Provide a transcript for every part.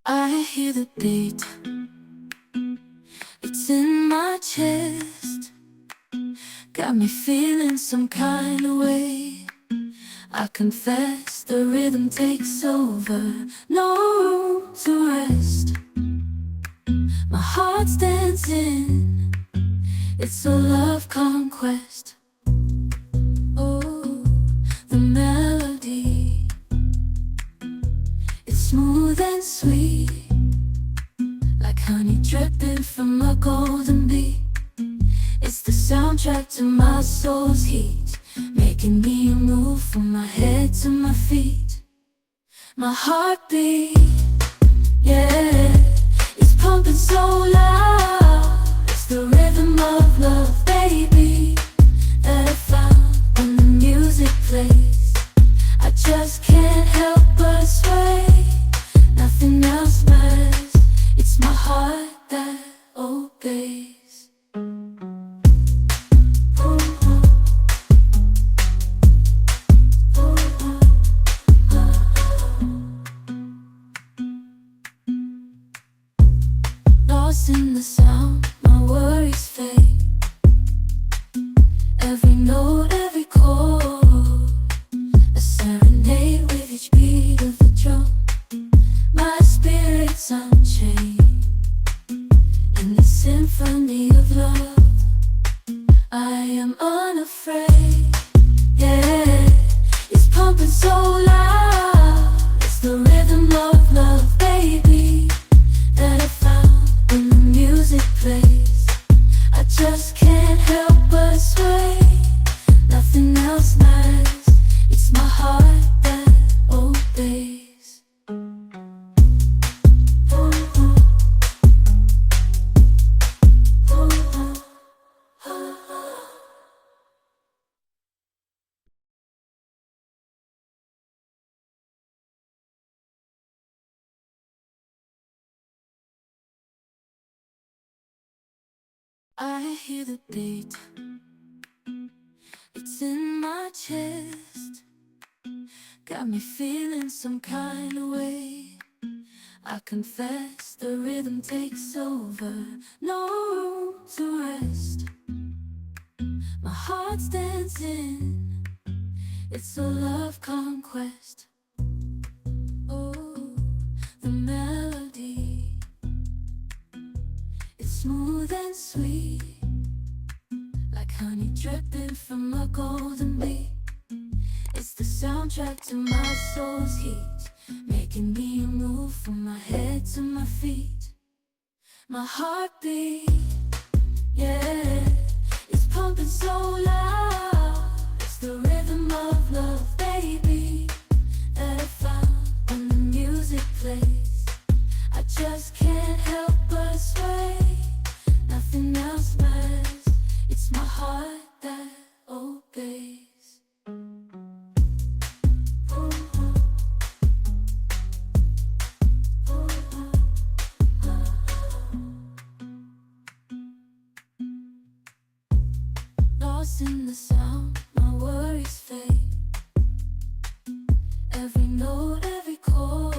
I hear the beat, it's in my chest. Got me feeling some kind of way. I confess the rhythm takes over, no room to rest. My heart's dancing, it's a love conquest. Oh, the melody, it's smooth and sweet, like honey dripping from a golden bee. It's the soundtrack to my soul's heat, making me move from my head to my feet. My heartbeat, yeah, it's pumping so loud. It's the rhythm of love, baby, that I found when the music plays. I just can't help but sway. Nothing else matters. It's my heart that obeys. Lost in the sound, my worries fade. Every note, every chord, a serenade with each beat of the drum. My spirit's unchained in the symphony of love. I am unafraid, yeah, it's pumping so loud. It's the rhythm of love, baby, that I found when the music plays. I just can't help but sway. Nothing else matters. It's my heart that obeys. I hear the beat, it's in my chest. Got me feeling some kind of way. I confess the rhythm takes over, no room to rest. My heart's dancing, it's a love conquest. Oh, the melody, it's smooth and sweet, like honey dripping from a golden bee. It's the soundtrack to my soul's heat, making me move from my head to my feet. My heartbeat, yeah, it's pumping so loud. It's the rhythm of love, baby, that I found when the music plays. I just can't help but sway. Nothing else matters. It's my heart that obeys. Lost in the sound, my worries fade. Every note, every chord,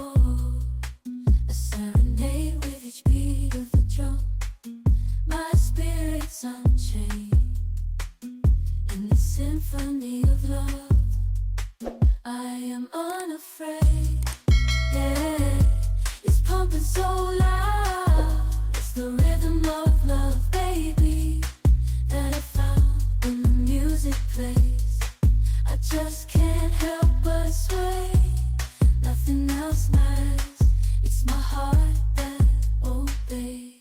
a serenade with each beat of the drum. My spirit's unchained in the symphony of love. I am unafraid, yeah, it's pumping so loud. It's the rhythm of love, baby, that I found when the music plays. I just can't help but sway. Nothing else matters. It's my heart that obeys.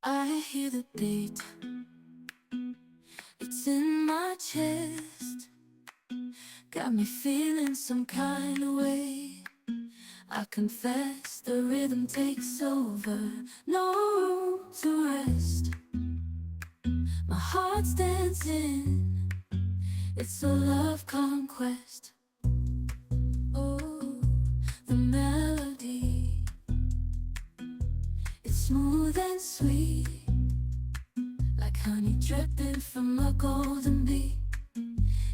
I hear the beat, it's in my chest. Got me feeling some kind of way. I confess the rhythm takes over, no room to rest. My heart's dancing, it's a love conquest. Oh, the melody, it's smooth and sweet, like like honey dripping from a golden bee.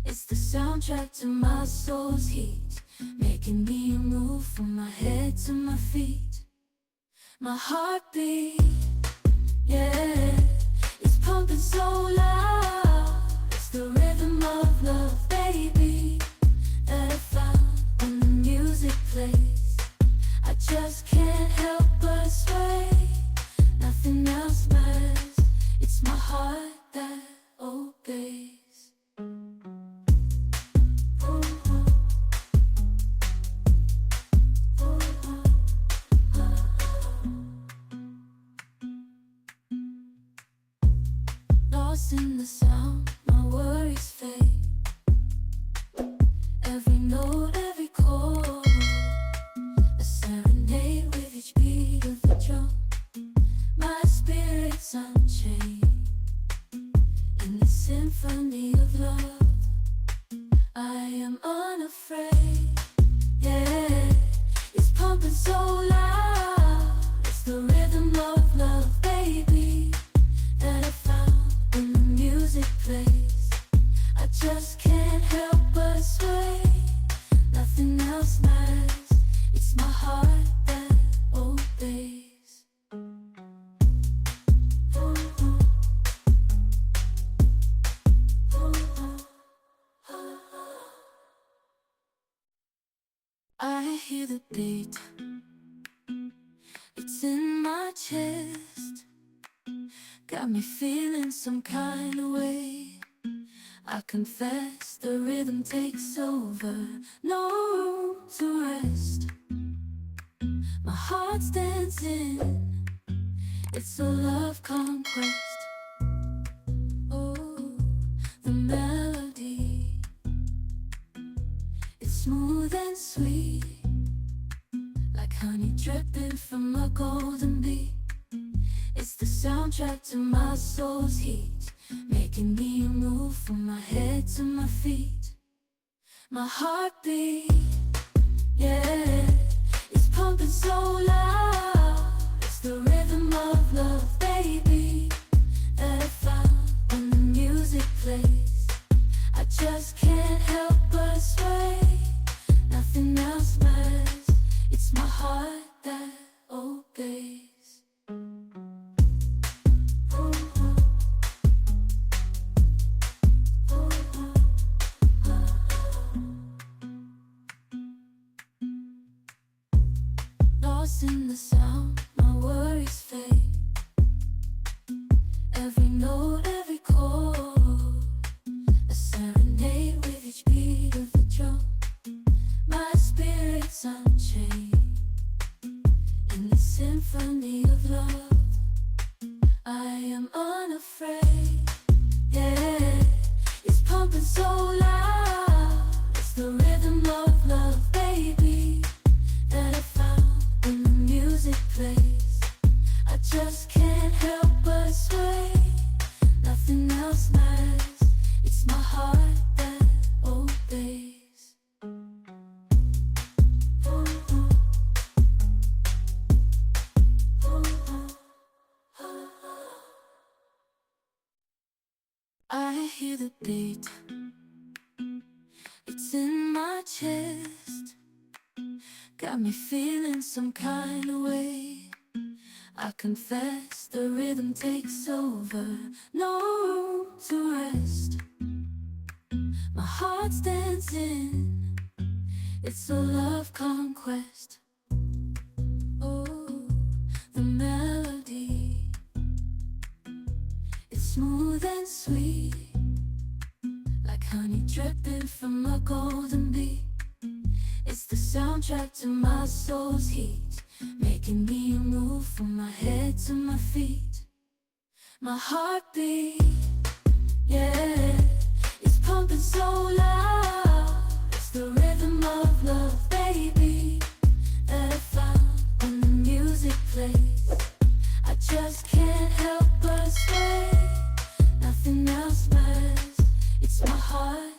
It's the soundtrack to my soul's heat, making me move from my head to my feet. My heartbeat, yeah, it's pumping so loud. It's the rhythm of love, baby, that I found when the music plays. I just can't help but sway. Nothing else matters. It's my heart that obeys. Lost in the sound, my worries fade. Every note, every chord, a serenade with each beat of the drum. My spirit's unchained in the symphony of love. I am unafraid, yeah, it's pumping so loud. It's the rhythm of love, baby, that I found when the music plays. I just can't help but sway. Nothing else matters. It's my heart that obeys. I hear the beat, it's in my chest, got me feeling some kind of way. I confess the rhythm takes over, no room to rest. My heart's dancing, it's a love conquest. Oh, the melody, it's smooth and sweet, like honey dripping from a golden bee. It's the soundtrack to my soul's heat, making me move from my head to my feet. My heartbeat, yeah, it's pumping so loud. It's the rhythm of love, baby, that I found when the music plays. I just can't help but sway. Nothing else matters. It's my heart that obeys. Lost in the sound, my worries fade. Every note, every chord, a serenade with each beat of the drum. My spirit's unchained in the symphony of love. I am unafraid, yeah, it's pumping so loud. It's the rhythm of love, baby, that I found when the music plays. I just can't help but sway. Nothing else matters. It's my heart that obeys. I hear the beat, it's in my chest, got me feeling some kind of way. I confess the rhythm takes over, no room to rest. My heart's dancing, it's a love conquest. Oh, the melody, it's smooth and sweet, like honey dripping from a golden bee. It's the soundtrack to my soul's heat, making me move from my head to my feet. My heartbeat, yeah, it's pumping so loud. It's the rhythm of love, baby, that I found when the music plays. I just can't help but sway. Nothing else matters. It's my heart